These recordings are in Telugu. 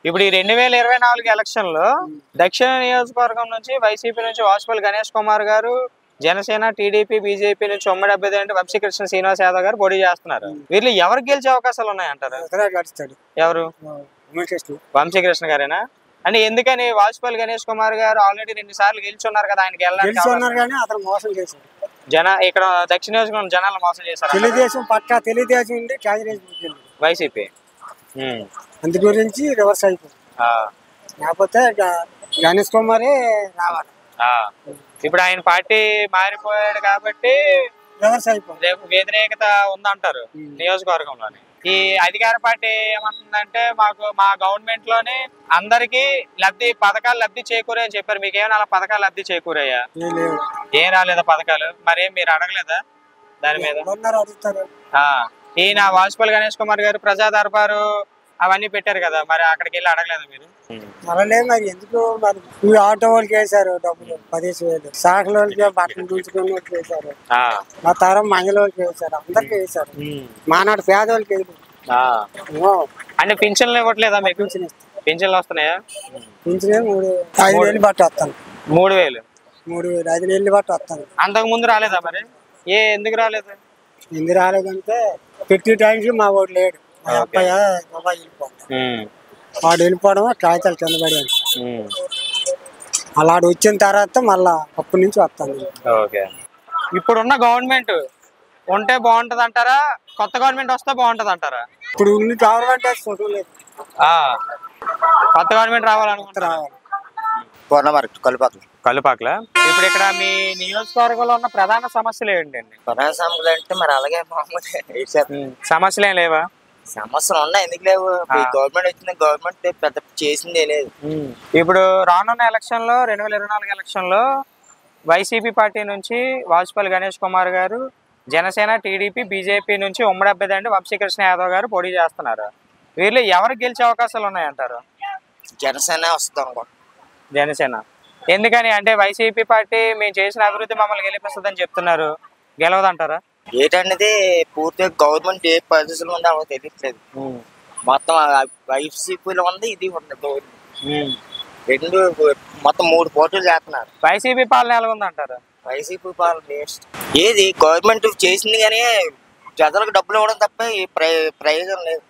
ఇప్పుడు ఈ 2024 ఎలక్షన్ లో దక్షిణ నియోజకవర్గం నుంచి వైసీపీ నుంచి వాసుపల్లి గణేష్ కుమార్ గారు, జనసేన, టీడీపీ, బీజేపీ నుంచి ఉమ్మడి అభ్యర్థి అంటే వంశీకృష్ణ శ్రీనివాస్ యాదవ్ గారు పోటీ చేస్తున్నారు. వీళ్ళు ఎవరు గెలిచే అవకాశాలు ఉన్నాయంటారు? ఎవరు? వంశీకృష్ణ గారేనా? అంటే ఎందుకని? వాసుపల్లి గణేష్ కుమార్ గారు ఆల్రెడీ 2 సార్లు గెలుచున్నారు కదా, ఆయనకి ఇక్కడ దక్షిణ నియోజకవర్గం జనాలు మోసం చేశారు. తెలుగుదేశం పక్కా తెలుగుదేశం వైసీపీ అందు గురించి రివర్స్ అయిపోయింది. లేకపోతే గణేష్ కుమారే రావాలి. ఇప్పుడు ఆయన పార్టీ మారిపోయాడు కాబట్టి రివర్స్ అయిపోయింది. వ్యతిరేకత ఉందంటారు నియోజకవర్గంలోని. ఈ అధికార పార్టీ ఏమంటుందంటే మా గవర్నమెంట్ లోనే అందరికి పథకాలు లబ్ధి చేకూరే అని చెప్పారు. మీకు ఏమైనా అలా పథకాలు లబ్ధి చేకూరయ్యా? ఏం రాలేదా పథకాలు? మరేం మీరు అడగలేదా దాని మీద? ఈయన వాసుపల్లి గణేష్ కుమార్ గారు ప్రజా దర్బారు అవన్నీ పెట్టారు కదా, మరి అక్కడికి వెళ్ళి అడగలేదు మీరు? అలానే మరి ఎందుకు మరి ఆటో వాళ్ళకి వేసారు డబ్బులు 15,000, సాకుల వాళ్ళకి బట్టలు చూసుకుని వేసారు, మా తరం మహిళ వాళ్ళకి వేసారు, అందరికి వేసారు. మానాడు పేదవాళ్ళకి అంటే పింఛన్లు ఇవ్వట్లేదా మీకు? పింఛన్లు వస్తున్నాయా? పింఛన్ 5,000 బట్టి వస్తాను. 3,000 5,000 బట్టి వస్తాను. అంతకు ముందు రాలేదా మరి? ఎందుకు రాలేదు? ఎందుకు రాలేదంటే పెట్టి టైంకి మా వాడు లేడు. మా అబ్బాయి వాడు వెళ్ళిపోవడం కాగితాలు కింద పడాను. అలా వచ్చిన తర్వాత మళ్ళా అప్పటి నుంచి వస్తాను. ఇప్పుడున్న గవర్నమెంట్ ఉంటే బాగుంటది అంటారా? కొత్త గవర్నమెంట్ వస్తే బాగుంటది అంటారా? ఇప్పుడు ఉన్న గవర్నమెంట్ లేదు, కొత్త గవర్నమెంట్ రావాలనుకుంటే రావాలి. కలుపాకల ఇప్పుడు ఇక్కడ మీ నియోజకవర్గంలో ఉన్న ప్రధాన సమస్యలు ఏంటండి? ప్రధాన సమస్యలు అంటే మరి అలాగే సమస్యలు ఏం లేవా? సమస్యలు ఉన్నాయి, ఎందుకు లేవు? గవర్నమెంట్ వచ్చింది, గవర్నమెంట్ పెద్ద చేసిందే లేదు. ఇప్పుడు రానున్న ఎలక్షన్ లో 2024 ఎలక్షన్ లో వైసీపీ పార్టీ నుంచి వాసుపల్లి గణేష్ కుమార్ గారు, జనసేన, టీడీపీ, బీజేపీ నుంచి ఉమ్మడి అభ్యర్థి అంటే వంశీకృష్ణ యాదవ్ గారు పోటీ చేస్తున్నారు. వీళ్ళు ఎవరు గెలిచే అవకాశాలు ఉన్నాయంటారు? జనసేన వస్తాం. జనసేన ఎందుకని? అంటే వైసీపీ పార్టీ మేము చేసిన అభివృద్ధి మమ్మల్ని గెలిపిస్తుందని చెప్తున్నారు, గెలవదంటారా? ఏంటనేది పూర్తిగా గవర్నమెంట్ ఏ పరిస్థితులు ఉందో అవి తెలియట్లేదు. మొత్తం వైసీపీలో ఉంది, ఇది ఉంది, రెండు మొత్తం 3 పోటీలు చేస్తున్నారు. వైసీపీ పాలన ఎలా ఉందంటారు? వైసీపీ పాలన వేస్ట్. ఏది గవర్నమెంట్ చేసింది కానీ ప్రజలకు డబ్బులు ఇవ్వడం తప్ప ప్రయోజనం లేదు.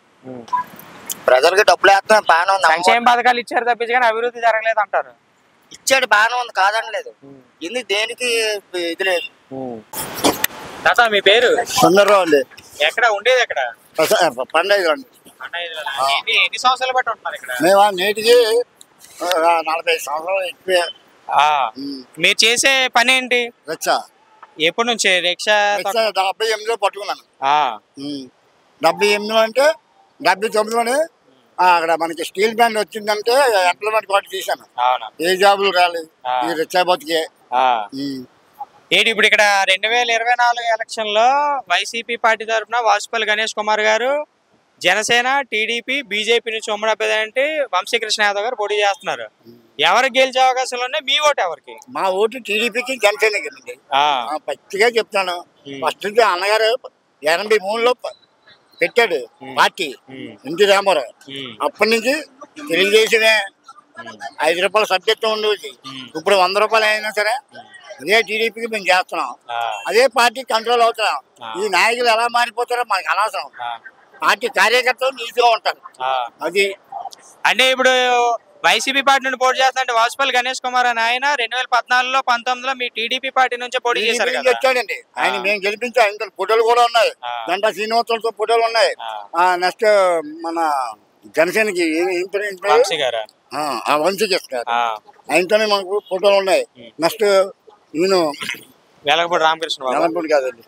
ప్రజలకు డబ్బులు వేస్తున్నా బాగానే ఉంది. సంక్షేమ పథకాలు ఇచ్చారు తప్పించి కానీ అభివృద్ధి జరగలేదు అంటారు. ఇచ్చాడు బాగానే ఉంది, కాదనలేదు. ఎందుకు దేనికి ఇది లేదు. మీ పేరు? సుందరరావు అండి. ఎక్కడ ఉండేది? ఎక్కడ? పండుగ. ఎన్ని సంవత్సరాలు బట్టి ఉంటున్నారు ఇక్కడ? మేము నేటికి 45 సంవత్సరాలు ఎక్కువే. మీరు చేసే పని ఏంటి? రిక్షా. ఎప్పటి నుంచి రిక్షా? 78లో పట్టుకున్నాను. 78 అంటే 79లోనే అక్కడ మనకి స్టీల్ బ్యాండ్ వచ్చిందంటే ఎంప్లాయ్మెంట్ కార్డు తీసాను. ఏ జాబులు రాలేదు, ఈ రిక్షా బతికే. ఏంటి ఇప్పుడు ఇక్కడ 2024 ఎలక్షన్ లో వైసీపీ పార్టీ తరఫున వాసుపల్లి గణేష్ కుమార్ గారు, జనసేన, టీడీపీ, బీజేపీ నుంచి ఉమ్మడి అభ్యర్థి అంటే వంశీకృష్ణ యాదవ్ గారు పోటీ చేస్తున్నారు. ఎవరికి గెలిచే అవకాశాలు ఉన్నాయి? మీ ఓటు ఎవరికి? మా ఓటు టీడీపీకి, జనసేనకి. పచ్చిగా చెప్తాను. ఫస్ట్ నుంచి అన్నగారు 83లో పెట్టాడు పార్టీ, ఎన్టీ రామారావు. అప్పటి నుంచి తెలుగుదేశమే. 5 రూపాయల సబ్జెక్టు ఉండేది, ఇప్పుడు 100 రూపాయలు అయినా సరే అదే టీడీపీకి మేము చేస్తున్నాం. అదే పార్టీ కంట్రోల్ అవుతున్నాం. ఈ నాయకులు ఎలా మారిపోతారో మనకు అనవసరం. పార్టీ కార్యకర్తలు నీతిగా ఉంటారు. అది అంటే ఇప్పుడు వైసీపీ పార్టీ నుండి పోటీ చేస్తారంటే వాసుపల్లి గణేష్ కుమార్ అని ఆయన 2014లో 19లో మీ టీడీపీ పార్టీ నుంచి పోటీ చేశారు. వచ్చాడండి ఆయన. మేము గెలిపించాం. ఆయన ఫోటోలు కూడా ఉన్నాయి, గంటా శ్రీనివాసులతో ఫోటోలు ఉన్నాయి. నెక్స్ట్ మన జనసేనకి వంశీ గారు, ఆయనతోనే మనకు ఫోటోలు ఉన్నాయి. నెక్స్ట్ నేను వెలగపూడి రామకృష్ణ, వెలగపూడి కాదండి,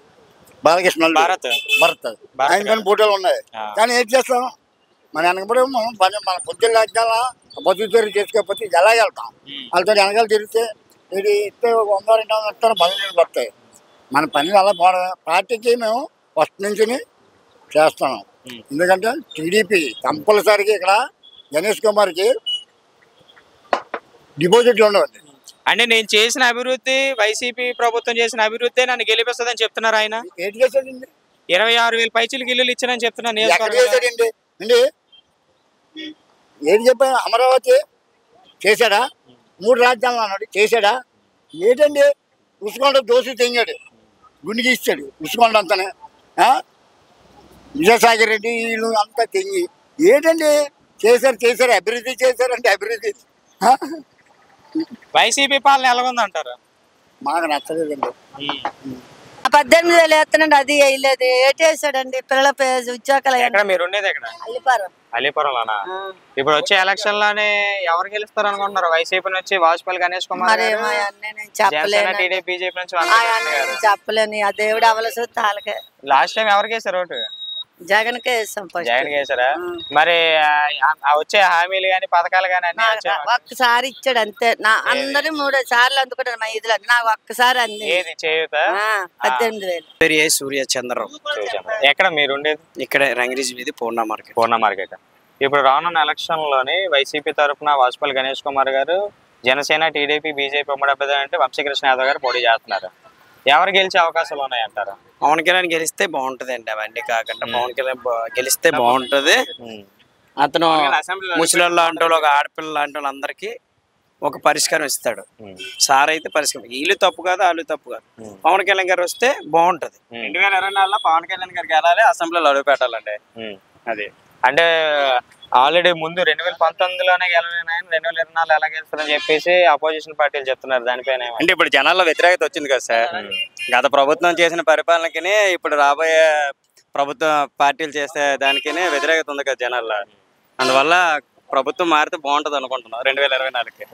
బాలకృష్ణ, భరత్, ఆయనతో ఫోటోలు ఉన్నాయి. కానీ ఏం చేస్తాం, మన వెనకబడి మన పొద్దున్న లాగా బతుకు చేసుకోకపోతే ఎలా వెళ్తాం? వాళ్ళతో వెనకాల తిరిగితే ఇది ఇస్తే 100-200 ఇస్తారు, 10 పడతాయి. మన పని అలా పార్టీకి మేము ఫస్ట్ నుంచి చేస్తున్నాం. ఎందుకంటే టీడీపీ కంపల్సరీగా ఇక్కడ గణేష్ కుమార్కి డిపాజిట్లు ఉండవండి. అంటే నేను చేసిన అభివృద్ధి, వైసీపీ ప్రభుత్వం చేసిన అభివృద్ధి నన్ను గెలిపిస్తుందని చెప్తున్నారు ఆయన. ఏంటి చేశాడండి? 26,000 పైచీలకి ఇల్లులు ఇచ్చానని చెప్తున్నాను. ఏది చెప్పా అమరావతి చేశాడా 3 రాజధానులు అన్నాడు చేశాడా ఏంటండి ఉసుకొండ దోశ తెంగాడు గుండెకి ఇచ్చాడు ఉసుకొండ అంతానే విజయసాగర్ రెడ్డి వీళ్ళు అంతా తెంగి ఏంటండి చేశారు అభివృద్ధి చేశారంటే అభివృద్ధి వైసీపీ పాలన ఎలాగుందంటారు? మాకు నచ్చలేదండి. 18,000 వేస్తున్నాడు అది వేయలేదు ఏటేసాడండి పిల్లల ఉద్యోగాలు. ఎక్కడ మీరు ఉండేది ఎక్కడ? అలీపురంలోనా? ఇప్పుడు వచ్చే ఎలక్షన్ లోనే ఎవరు గెలుస్తారు అనుకుంటున్నారు? వైసీపీ నుంచి వాజ్పేయి గణేష్ కుమార్, టీడీపీ బీజేపీ నుంచి చెప్పలేని ఆ దేవుడు అవలసి తాలకే. లాస్ట్ టైం ఎవరికి వేసారు ఓటు? జగన్ కే వేసాం. జగన్ వేసారా? మరి వచ్చే హామీలు గాని పథకాలు గాని ఒక్కసారి ఇచ్చాడు అంతే. నా అందరూ 3 సార్లు అందుకుంటాను మా ఇదిలో నాకు ఒక్కసారి అంది. ఏది చేయుత? 18,000. సూర్య చంద్రరావు. ఎక్కడ మీరు ఉండేది? ఇక్కడ రంగరీజ్ మీద పూర్ణ మార్కెట్. ఇప్పుడు రానున్న ఎలక్షన్ లోని వైసీపీ తరఫున వాజ్పేయి గణేష్ కుమార్ గారు, జనసేన టీడీపీ బీజేపీ ఉమ్మడి అభ్యర్థి అంటే వంశీకృష్ణ యాదవ్ గారు పోటీ చేస్తున్నారు. ఎవరు గెలిచే అవకాశాలు ఉన్నాయంటారా? పవన్ కళ్యాణ్ గెలిస్తే బాగుంటది అండి. అవన్నీ కాకుండా పవన్ కళ్యాణ్ గెలిస్తే బాగుంటది. అతను ముసలి లాంటి ఒక ఆడపిల్ల లాంటి వాళ్ళందరికీ ఒక పరిష్కారం ఇస్తాడు. సార్ అయితే పరిష్కారం వీళ్ళు తప్పు కాదు వాళ్ళు తప్పు కాదు. పవన్ కళ్యాణ్ గారు వస్తే బాగుంటది. 2024లో పవన్ కళ్యాణ్ గారికి వెళ్ళాలి, అసెంబ్లీలో అడుగు పెట్టాలండి. అది అంటే ఆల్రెడీ ముందు 2019లోనే గెలవలేను, 2024 ఎలా గెలుస్తారని చెప్పేసి అపోజిషన్ పార్టీలు చెప్తున్నారు. దానిపైన అంటే ఇప్పుడు జనాల్లో వ్యతిరేకత వచ్చింది కదా సార్. గత ప్రభుత్వం చేసిన పరిపాలనకి ఇప్పుడు రాబోయే ప్రభుత్వ పార్టీలు చేసే దానికి వ్యతిరేకత ఉంది కదా జనాల్లో. అందువల్ల ప్రభుత్వం మారితే బాగుంటది అనుకుంటున్నాం 2024కి.